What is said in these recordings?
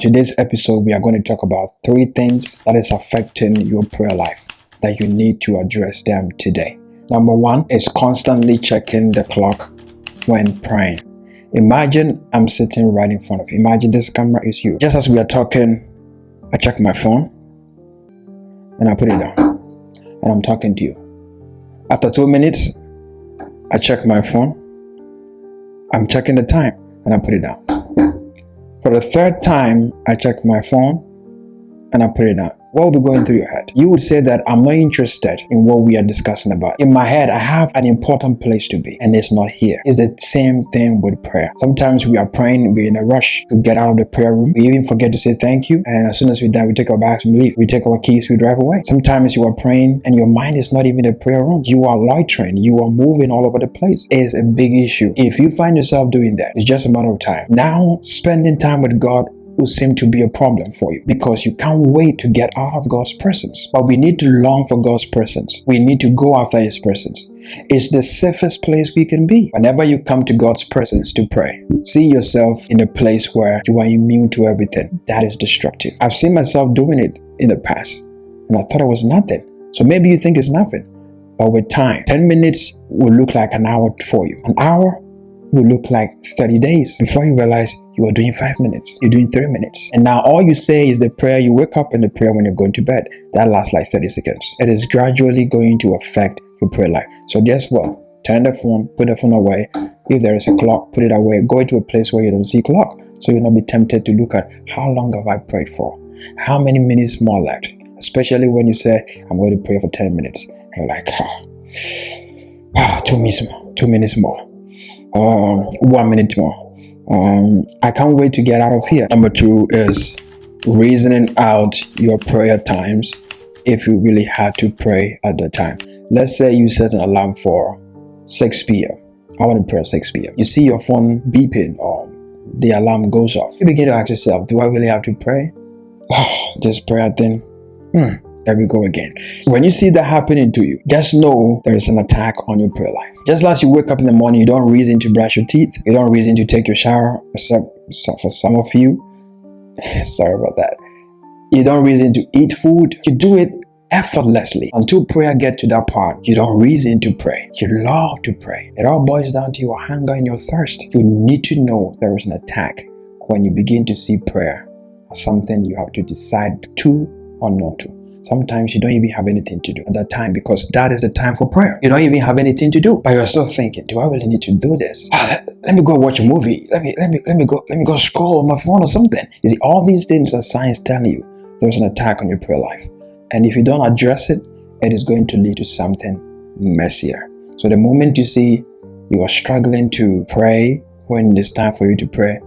Today's episode, we are going to talk about 3 things that is affecting your prayer life that you need to address them today. Number 1 is constantly checking the clock when praying. Imagine I'm sitting right in front of you. Imagine this camera is you. Just as we are talking, I check my phone and I put it down and I'm talking to you. After 2 minutes, I check my phone. I'm checking the time and I put it down. For the 3rd time, I check my phone and I put it down. What will be going through your head? You would say that I'm not interested in what we are discussing about. In my head, I have an important place to be and it's not here. It's the same thing with prayer. Sometimes we are praying, we're in a rush to get out of the prayer room. We even forget to say thank you. And as soon as we're done, we take our bags, we leave. We take our keys, we drive away. Sometimes you are praying and your mind is not even in the prayer room. You are loitering. You are moving all over the place. It's a big issue. If you find yourself doing that, it's just a matter of time. Now, spending time with God will seem to be a problem for you because you can't wait to get out of God's presence. But we need to long for God's presence. We need to go after His presence. It's the safest place we can be. Whenever you come to God's presence to pray, see yourself in a place where you are immune to everything that is destructive. I've seen myself doing it in the past and I thought it was nothing. So maybe you think it's nothing. But with time, 10 minutes will look like an hour for you. An hour will look like 30 days before you realize you are doing 5 minutes, you're doing 3 minutes. And now all you say is the prayer, you wake up in the prayer when you're going to bed. That lasts like 30 seconds. It is gradually going to affect your prayer life. So guess what? Turn the phone, put the phone away. If there is a clock, put it away. Go to a place where you don't see clock. So you'll not be tempted to look at how long have I prayed for? How many minutes more left? Especially when you say, I'm going to pray for 10 minutes. And you're like, 2 minutes more. 1 minute more. I can't wait to get out of here. Number 2 is reasoning out your prayer times if you really had to pray at the time. Let's say you set an alarm for 6 p.m. I want to pray at 6 p.m. You see your phone beeping or the alarm goes off. You begin to ask yourself, do I really have to pray? This prayer thing. There we go again. When you see that happening to you, just know there is an attack on your prayer life. Just as you wake up in the morning, you don't reason to brush your teeth. You don't reason to take your shower, except for some of you. Sorry about that. You don't reason to eat food. You do it effortlessly. Until prayer gets to that part, you don't reason to pray. You love to pray. It all boils down to your hunger and your thirst. You need to know there is an attack when you begin to see prayer as something you have to decide to or not to. Sometimes you don't even have anything to do at that time because that is the time for prayer. You don't even have anything to do, but you're still thinking, do I really need to do this? Let me go watch a movie. Let me go scroll on my phone or something. You see, all these things are signs telling you there's an attack on your prayer life. And if you don't address it, it is going to lead to something messier. So the moment you see you are struggling to pray when it's time for you to pray,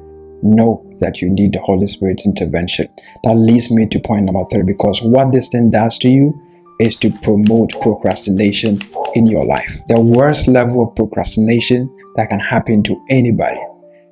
know that you need the Holy Spirit's intervention. That leads me to point number 3, because what this thing does to you is to promote procrastination in your life. The worst level of procrastination that can happen to anybody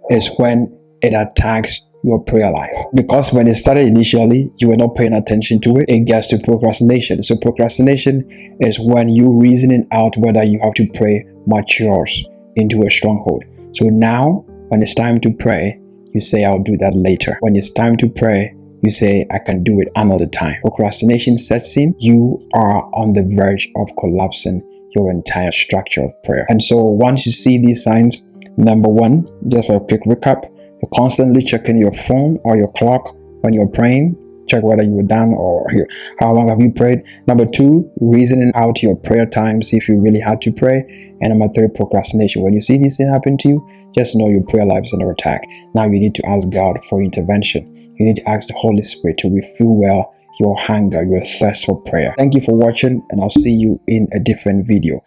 is when it attacks your prayer life. Because when it started initially, you were not paying attention to it. It gets to procrastination. So procrastination is when you reasoning out whether you have to pray matures into a stronghold. So now, when it's time to pray, you say, I'll do that later. When it's time to pray, you say, I can do it another time. Procrastination sets in. You are on the verge of collapsing your entire structure of prayer. And so once you see these signs, number 1, just for a quick recap, you're constantly checking your phone or your clock when you're praying. Check whether you were done or how long have you prayed. Number 2, reasoning out your prayer times if you really had to pray. And number 3, procrastination. When you see these things happen to you, just know your prayer life is under attack. Now you need to ask God for intervention. You need to ask the Holy Spirit to refuel your hunger, your thirst for prayer. Thank you for watching, and I'll see you in a different video.